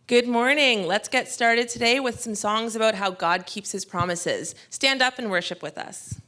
Good morning. Let's get started today with some songs about how God keeps his promises. Stand up and worship with us.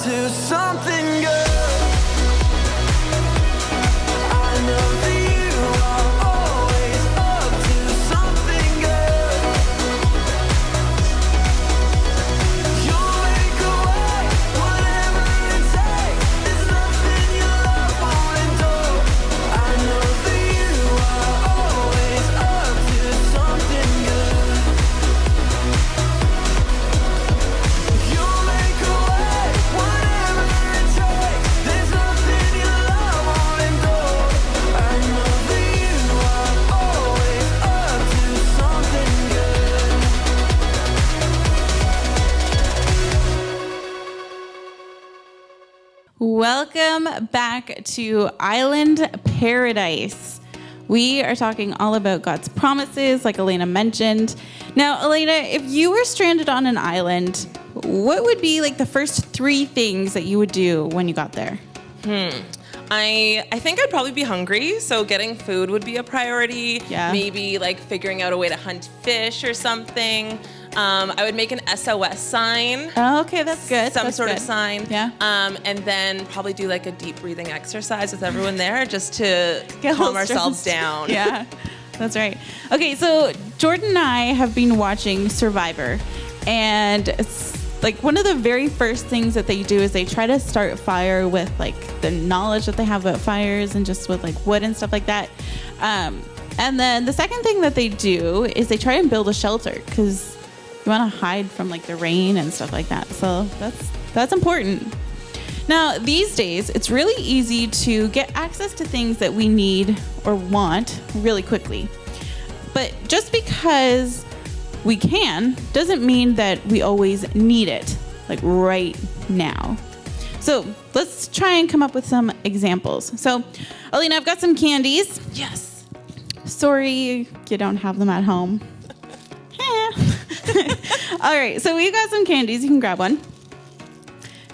to something good. I know that you are always up to something good. You'll make a way, whatever it takes. There's nothing your love won't endure. I know that you are always up to something good. You'll make a way, whatever it takes. There's nothing your love won't endure. I know that you are always up to something good. Welcome back to Island Paradise. We are talking all about God's promises, like Elena mentioned. Now, Elena, if you were stranded on an island, what would be like the first 3 things that you would do when you got there? I think I'd probably be hungry, so getting food would be a priority. Yeah. Maybe like figuring out a way to hunt fish or something. I would make an SOS sign. Oh, okay, that's good. Some That's sort good. of sign. Yeah. And then probably do like a deep breathing exercise with everyone there just to Get a calm little ourselves stressed. down. Yeah, that's right. Okay, so Jordan and I have been watching Survivor, and it's like one of the very first things that they do is they try to start a fire with like the knowledge that they have about fires and just with like wood and stuff like that. And then the second thing that they do is they try and build a shelter because you want to hide from like the rain and stuff like that. So that's important. Now, these days, it's really easy to get access to things that we need or want really quickly. But just because we can doesn't mean that we always need it, like right now. So let's try and come up with some examples. So, Alina, I've got some candies. Yes. Sorry you don't have them at home. All right, so we've got some candies. You can grab one.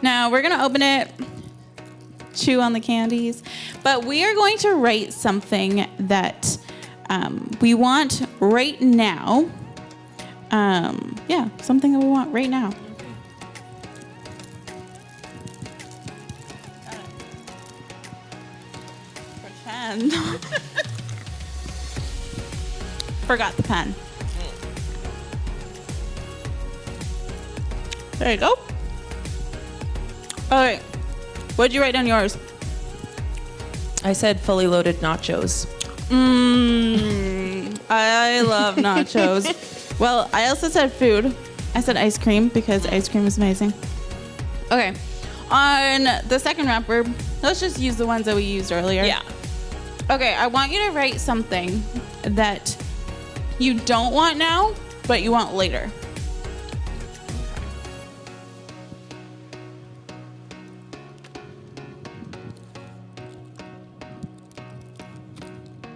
Now we're gonna open it, chew on the candies, but we are going to write something that we want right now. Yeah, something that we want right now. Pretend. Forgot the pen. There you go. All right. What'd you write on yours? I said fully loaded nachos. I love nachos. Well, I also said food. I said ice cream because ice cream is amazing. Okay. On the second wrapper, let's just use the ones that we used earlier. Yeah. Okay, I want you to write something that you don't want now, but you want later.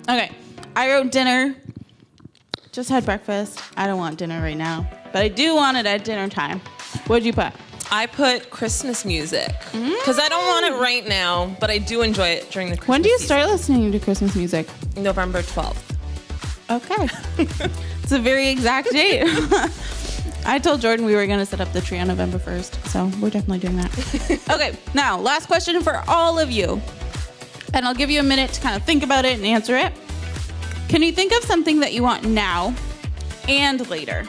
Okay, I wrote dinner. Just had breakfast. I don't want dinner right now, but I do want it at dinner time. What'd you put? I put Christmas music because I don't want it right now, but I do enjoy it during the Christmas When do you season. start listening to Christmas music? November 12th. Okay. It's a very exact date. I told Jordan we were going to set up the tree on November 1st, so we're definitely doing that. Okay, now, last question for all of you. And I'll give you a minute to kind of think about it and answer it. Can you think of something that you want now and later?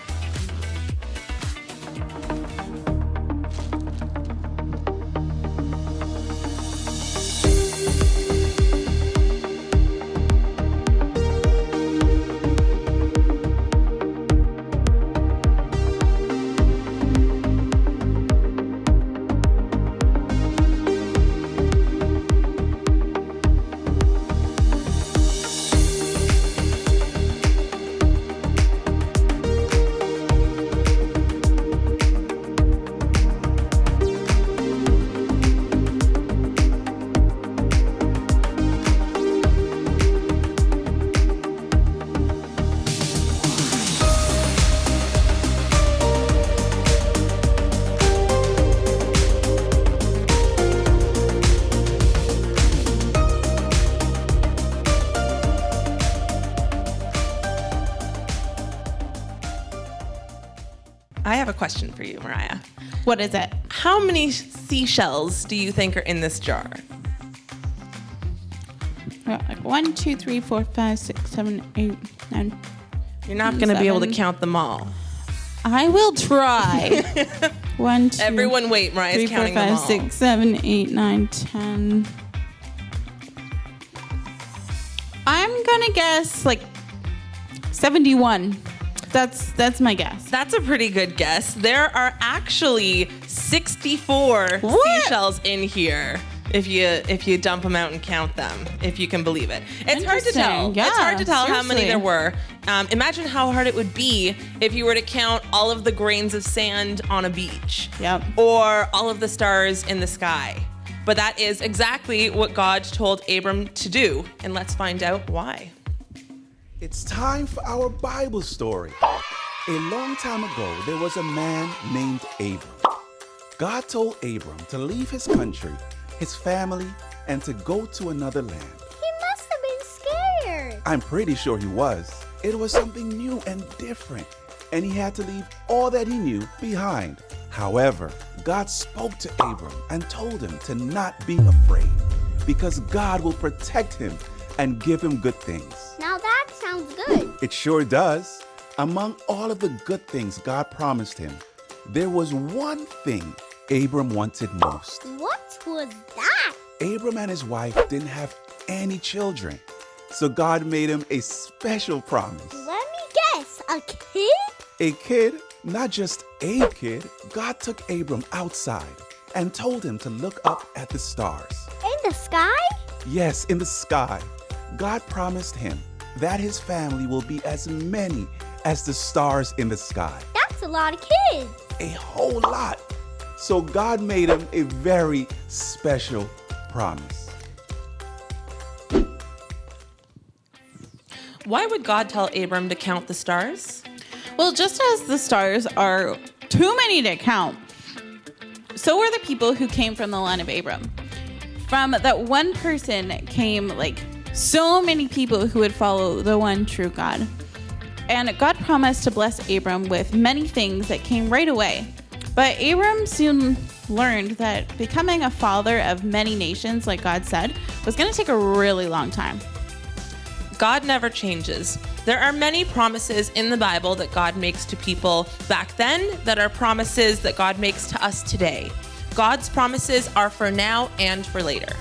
have a question for you, Mariah. What is it? How many seashells do you think are in this jar? Like 1, 2, 3, 4, 5, 6, 7, 8, 9. You're not going to be able to 7. count them all. I will try. 1, 2, Everyone wait, Mariah's 3, 4, counting them 5, all. 6, 7, 8, 9, 10. I'm gonna guess like 71. That's my guess. That's a pretty good guess. There are actually 64 What? seashells in here. If you dump them out and count them, if you can believe it. It's hard to tell. Interesting. Yeah, it's hard to tell how many seriously. there were. Imagine how hard it would be if you were to count all of the grains of sand on a beach. Yep. Or all of the stars in the sky. But that is exactly what God told Abram to do. And let's find out why. It's time for our Bible story. A long time ago, there was a man named Abram. God told Abram to leave his country, his family, and to go to another land. He must have been scared. I'm pretty sure he was. It was something new and different, and he had to leave all that he knew behind. However, God spoke to Abram and told him to not be afraid, because God will protect him and give him good things. Now that sounds good. It sure does. Among all of the good things God promised him, there was one thing Abram wanted most. What was that? Abram and his wife didn't have any children, so God made him a special promise. Let me guess. A kid? A kid, not just a kid. God took Abram outside and told him to look up at the stars. In the sky? Yes, in the sky. God promised him that his family will be as many as the stars in the sky. That's a lot of kids. A whole lot. So God made him a very special promise. Why would God tell Abram to count the stars? Well, just as the stars are too many to count, so were the people who came from the line of Abram. From that one person came like so many people who would follow the one true God. And God promised to bless Abram with many things that came right away. But Abram soon learned that becoming a father of many nations, like God said, was going to take a really long time. God never changes. There are many promises in the Bible that God makes to people back then that are promises that God makes to us today. God's promises are for now and for later.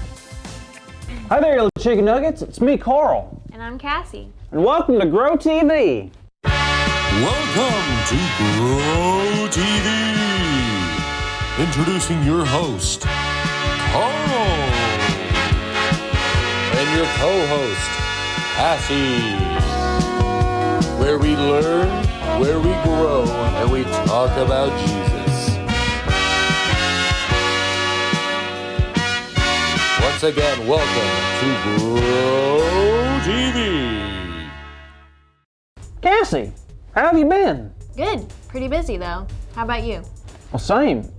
Hi there, you little chicken nuggets. It's me, Carl. And I'm Cassie. And welcome to Grow TV. Welcome to Grow TV. Introducing your host, Carl. And your co-host, Cassie. Where we learn, where we grow, and we talk about Jesus. Once again, welcome to Grow TV. Cassie, how have you been? Good. Pretty busy though. How about you? Well, same.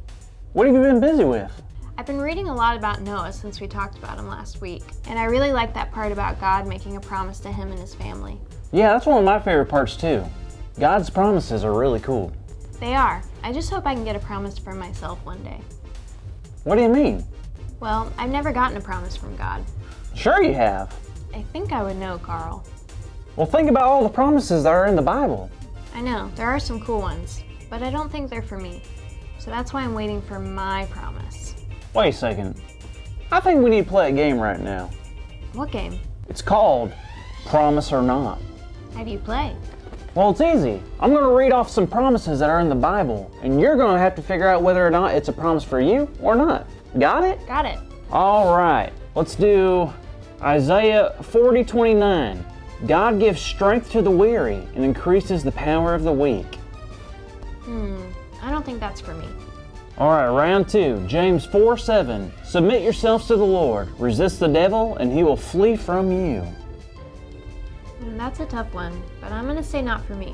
What have you been busy with? I've been reading a lot about Noah since we talked about him last week, and I really like that part about God making a promise to him and his family. Yeah, that's one of my favorite parts too. God's promises are really cool. They are. I just hope I can get a promise for myself one day. What do you mean? Well, I've never gotten a promise from God. Sure you have. I think I would know, Carl. Well, think about all the promises that are in the Bible. I know, there are some cool ones, but I don't think they're for me. So that's why I'm waiting for my promise. Wait a second. I think we need to play a game right now. What game? It's called Promise or Not. How do you play? Well, it's easy. I'm going to read off some promises that are in the Bible, and you're going to have to figure out whether or not it's a promise for you or not. Got it? Got it. All right. Let's do Isaiah 40:29. God gives strength to the weary and increases the power of the weak. I don't think that's for me. All right, round two. James 4:7. Submit yourselves to the Lord. Resist the devil, and he will flee from you. That's a tough one, but I'm gonna say not for me.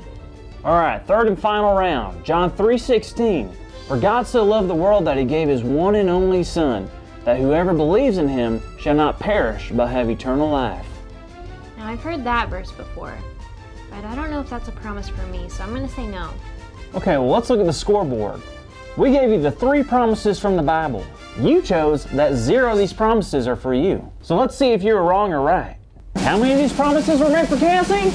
All right, third and final round. John 3:16. For God so loved the world that he gave his one and only Son, that whoever believes in him shall not perish but have eternal life. Now I've heard that verse before, but I don't know if that's a promise for me, so I'm gonna say no. Okay, well, let's look at the scoreboard. We gave you the 3 promises from the Bible. You chose that 0 of these promises are for you. So let's see if you were wrong or right. How many of these promises were meant for Cassie?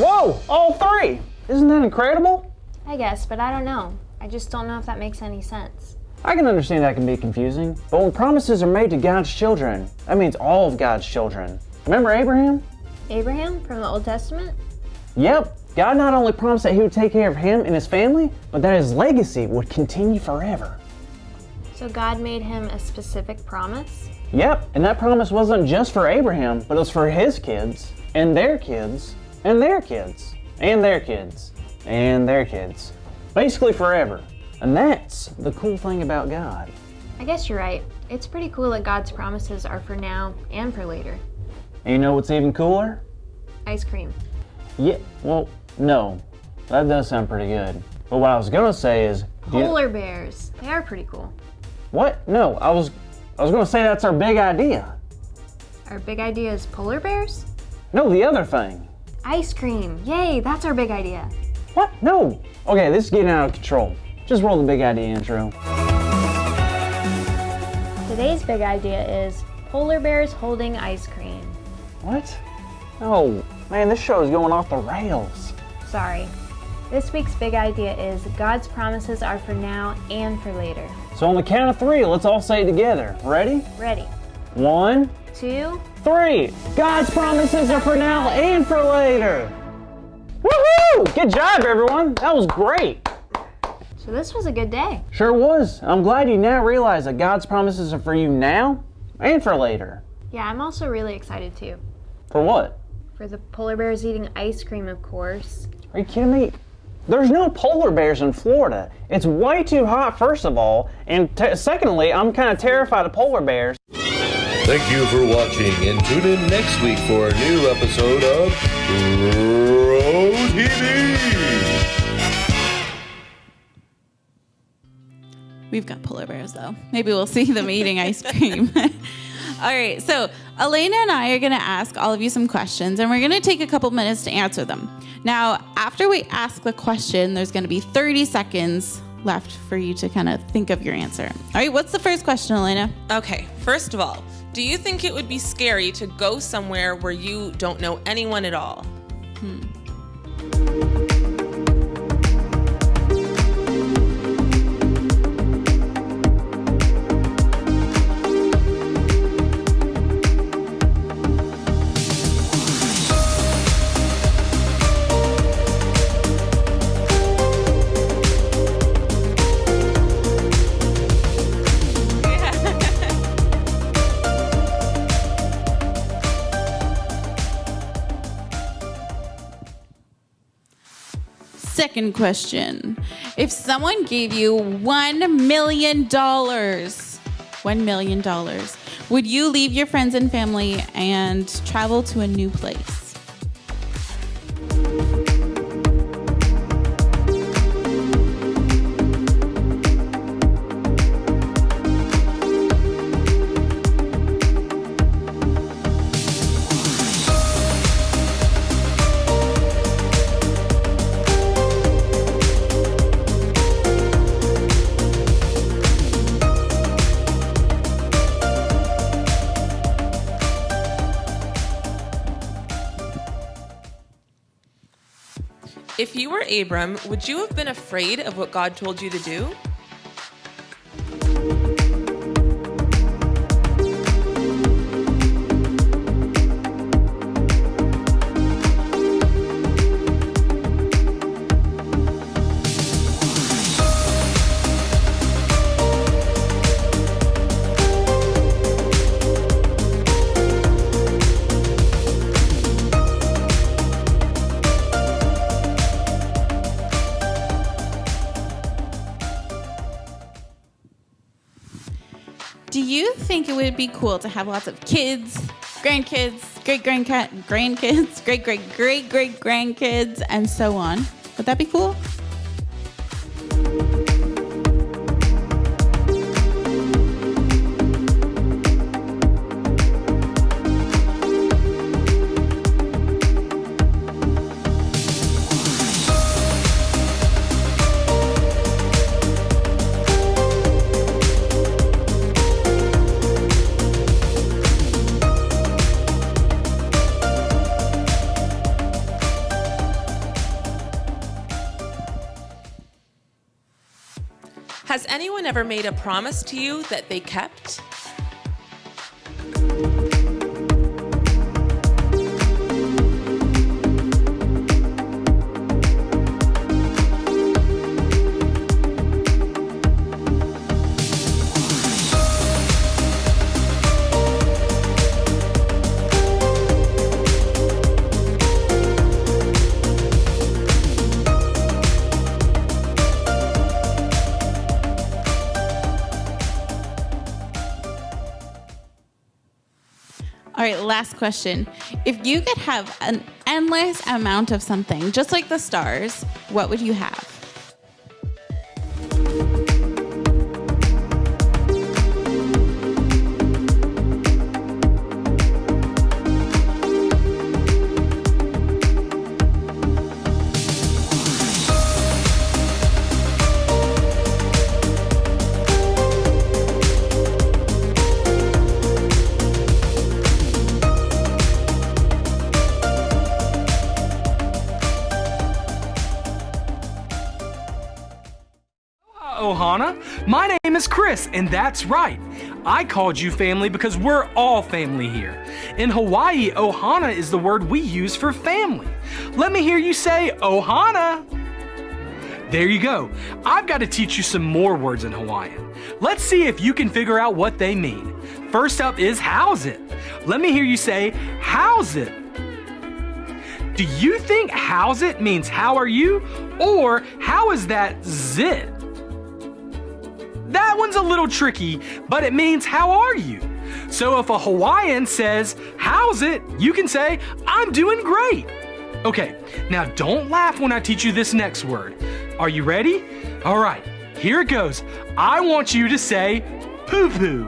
Whoa, all 3! Isn't that incredible? I guess, but I don't know. I just don't know if that makes any sense. I can understand that can be confusing, but when promises are made to God's children, that means all of God's children. Remember Abraham? Abraham from the Old Testament? Yep. God not only promised that he would take care of him and his family, but that his legacy would continue forever. So God made him a specific promise? Yep, and that promise wasn't just for Abraham, but it was for his kids, and their kids, and their kids, and their kids, and their kids. Basically forever. And that's the cool thing about God. I guess you're right. It's pretty cool that God's promises are for now and for later. And you know what's even cooler? Ice cream. Yeah, well, no. That does sound pretty good. But what I was gonna say is... Polar bears. They are pretty cool. What? No, I was gonna say that's our big idea. Our big idea is polar bears? No, the other thing. Ice cream. Yay, that's our big idea. What? No. Okay, this is getting out of control. Just roll the big idea intro. Today's big idea is polar bears holding ice cream. What? Oh, man, this show is going off the rails. Sorry. This week's big idea is God's promises are for now and for later. So on the count of 3, let's all say it together. Ready? Ready? 1, 2, 3. God's promises are for now and for later. Woohoo! Good job, everyone. That was great. So this was a good day. Sure was. I'm glad you now realize that God's promises are for you now and for later. Yeah, I'm also really excited too. For what? For the polar bears eating ice cream, of course. Are you kidding me? There's no polar bears in Florida. It's way too hot, first of all, and secondly, I'm kind of terrified of polar bears. Thank you for watching, and tune in next week for a new episode of Pro TV. We've got polar bears, though. Maybe we'll see them eating ice cream. All right, so Elena and I are going to ask all of you some questions, and we're going to take a couple minutes to answer them. Now, after we ask the question, there's going to be 30 seconds left for you to kind of think of your answer. All right, what's the first question, Elena? Okay, first of all, do you think it would be scary to go somewhere where you don't know anyone at all? Second question. If someone gave you $1 million, $1 million, would you leave your friends and family and travel to a new place? If you were Abram, would you have been afraid of what God told you to do? Do you think it would be cool to have lots of kids, grandkids, great-grandkids, great-great-great-great-grandkids, and so on? Would that be cool? Has anyone ever made a promise to you that they kept? All right, last question. If you could have an endless amount of something, just like the stars, what would you have? Ohana. My name is Chris, and that's right. I called you family because we're all family here. In Hawaii, Ohana is the word we use for family. Let me hear you say Ohana. There you go. I've got to teach you some more words in Hawaiian. Let's see if you can figure out what they mean. First up is how's it? Let me hear you say how's it? Do you think how's it means how are you, or how is that zit? That one's a little tricky, but it means how are you? So if a Hawaiian says, how's it? You can say, I'm doing great. Okay, now don't laugh when I teach you this next word. Are you ready? All right, here it goes. I want you to say poo-poo.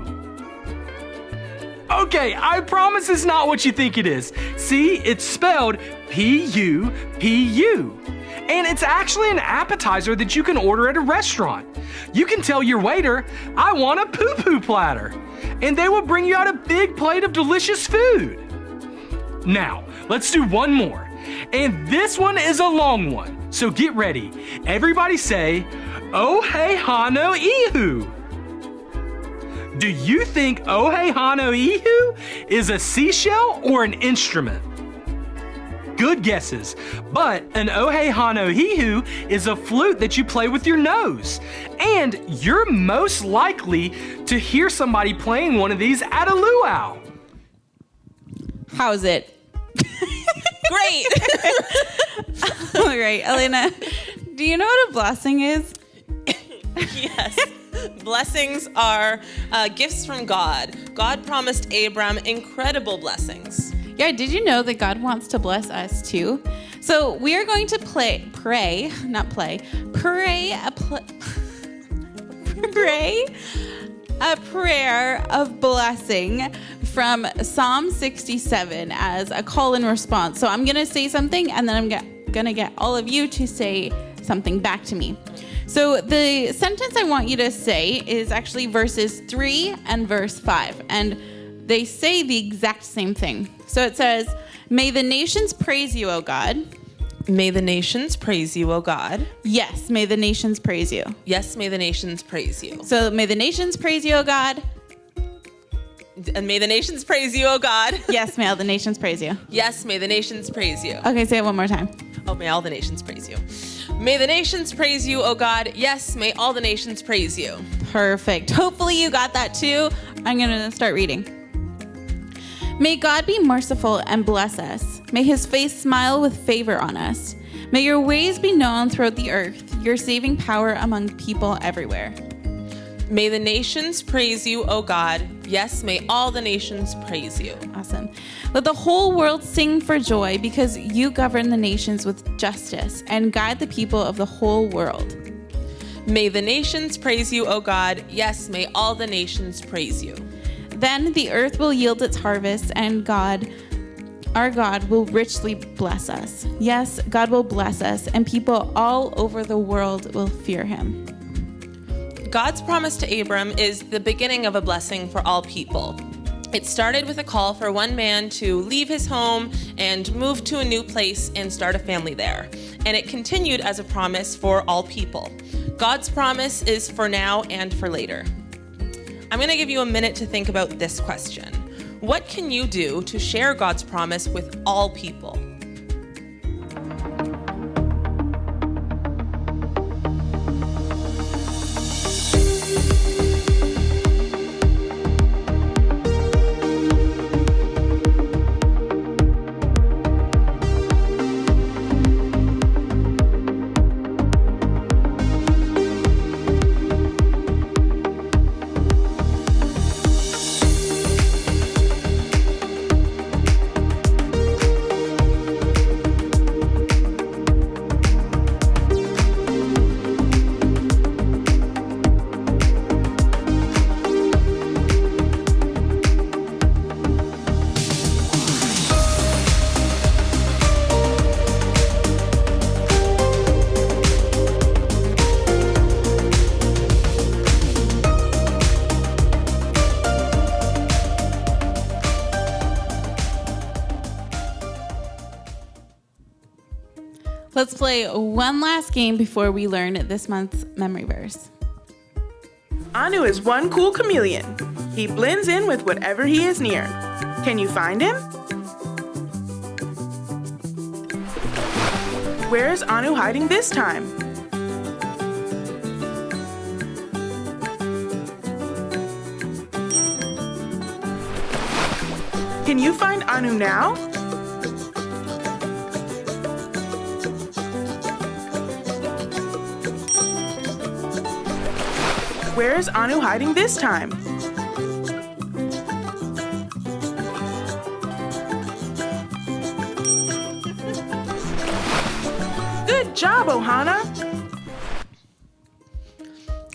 Okay, I promise it's not what you think it is. See, it's spelled P-U-P-U. And it's actually an appetizer that you can order at a restaurant. You can tell your waiter, I want a poo-poo platter. And they will bring you out a big plate of delicious food. Now, let's do one more. And this one is a long one, so get ready. Everybody say, Ohe Hano Ihu. Do you think Ohe Hano Ihu is a seashell or an instrument? Good guesses, but an Ohe Hano Hihu is a flute that you play with your nose. And you're most likely to hear somebody playing one of these at a luau. How's it? Great. All right, Elena, do you know what a blessing is? Yes. Blessings are gifts from God. God promised Abram incredible blessings. Yeah, did you know that God wants to bless us too? So we are going to pray a prayer of blessing from Psalm 67 as a call and response. So I'm going to say something, and then I'm going to get all of you to say something back to me. So the sentence I want you to say is actually verses 3 and verse 5. And they say the exact same thing. So it says, may the nations praise you, O God. May the nations praise you, O God. Yes, may the nations praise you. Yes, may the nations praise you. So may the nations praise you, O God. And may the nations praise you, O God. Yes, may all the nations praise you. Yes, may the nations praise you. Okay, say it one more time. Oh, may all the nations praise you. May the nations praise you, O God. Yes, may all the nations praise you. Perfect. Hopefully you got that too. I'm going to start reading. May God be merciful and bless us. May his face smile with favor on us. May your ways be known throughout the earth, your saving power among people everywhere. May the nations praise you, O God. Yes, may all the nations praise you. Awesome. Let the whole world sing for joy because you govern the nations with justice and guide the people of the whole world. May the nations praise you, O God. Yes, may all the nations praise you. Then the earth will yield its harvest, and God, our God, will richly bless us. Yes, God will bless us, and people all over the world will fear him. God's promise to Abram is the beginning of a blessing for all people. It started with a call for one man to leave his home and move to a new place and start a family there. And it continued as a promise for all people. God's promise is for now and for later. I'm going to give you a minute to think about this question. What can you do to share God's promise with all people? Let's play one last game before we learn this month's memory verse. Anu is one cool chameleon. He blends in with whatever he is near. Can you find him? Where is Anu hiding this time? Can you find Anu now? Where is Anu hiding this time? Good job, Ohana!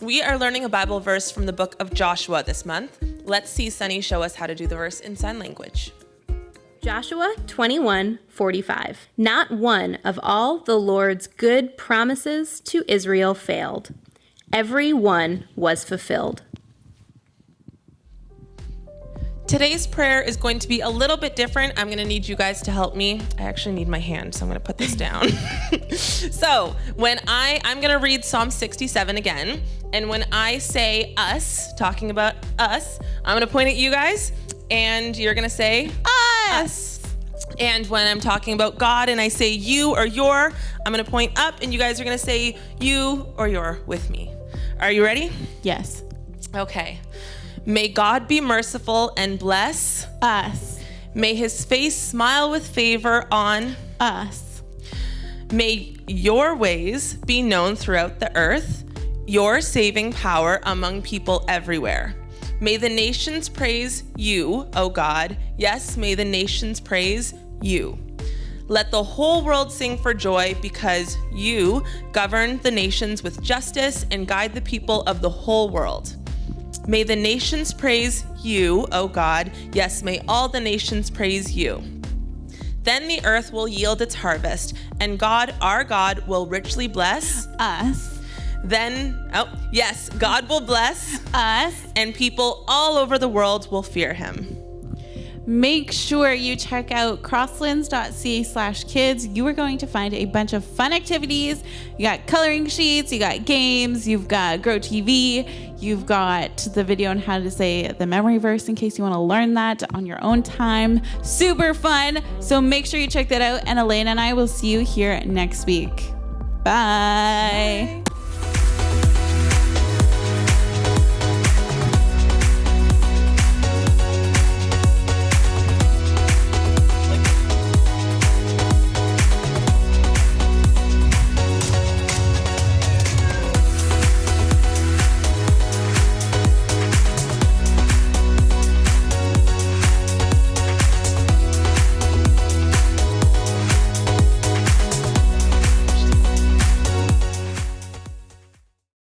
We are learning a Bible verse from the book of Joshua this month. Let's see Sunny show us how to do the verse in sign language. Joshua 21:45. Not one of all the Lord's good promises to Israel failed. Every one was fulfilled. Today's prayer is going to be a little bit different. I'm going to need you guys to help me. I actually need my hand, so I'm going to put this down. So when I'm going to read Psalm 67 again, and when I say us, talking about us, I'm going to point at you guys, and you're going to say us. And when I'm talking about God and I say you or your, I'm going to point up, and you guys are going to say you or your with me. Are you ready? Yes. Okay. May God be merciful and bless us. May his face smile with favor on us. May your ways be known throughout the earth, your saving power among people everywhere. May the nations praise you, O God. Yes, may the nations praise you. Let the whole world sing for joy because you govern the nations with justice and guide the people of the whole world. May the nations praise you, O God. Yes, may all the nations praise you. Then the earth will yield its harvest, and God, our God, will richly bless us. Yes, God will bless us, and people all over the world will fear him. Make sure you check out crosslands.ca/kids. You are going to find a bunch of fun activities. You got coloring sheets, you got games, you've got Grow TV, you've got the video on how to say the memory verse in case you want to learn that on your own time. Super fun. So make sure you check that out. And Elena and I will see you here next week. Bye.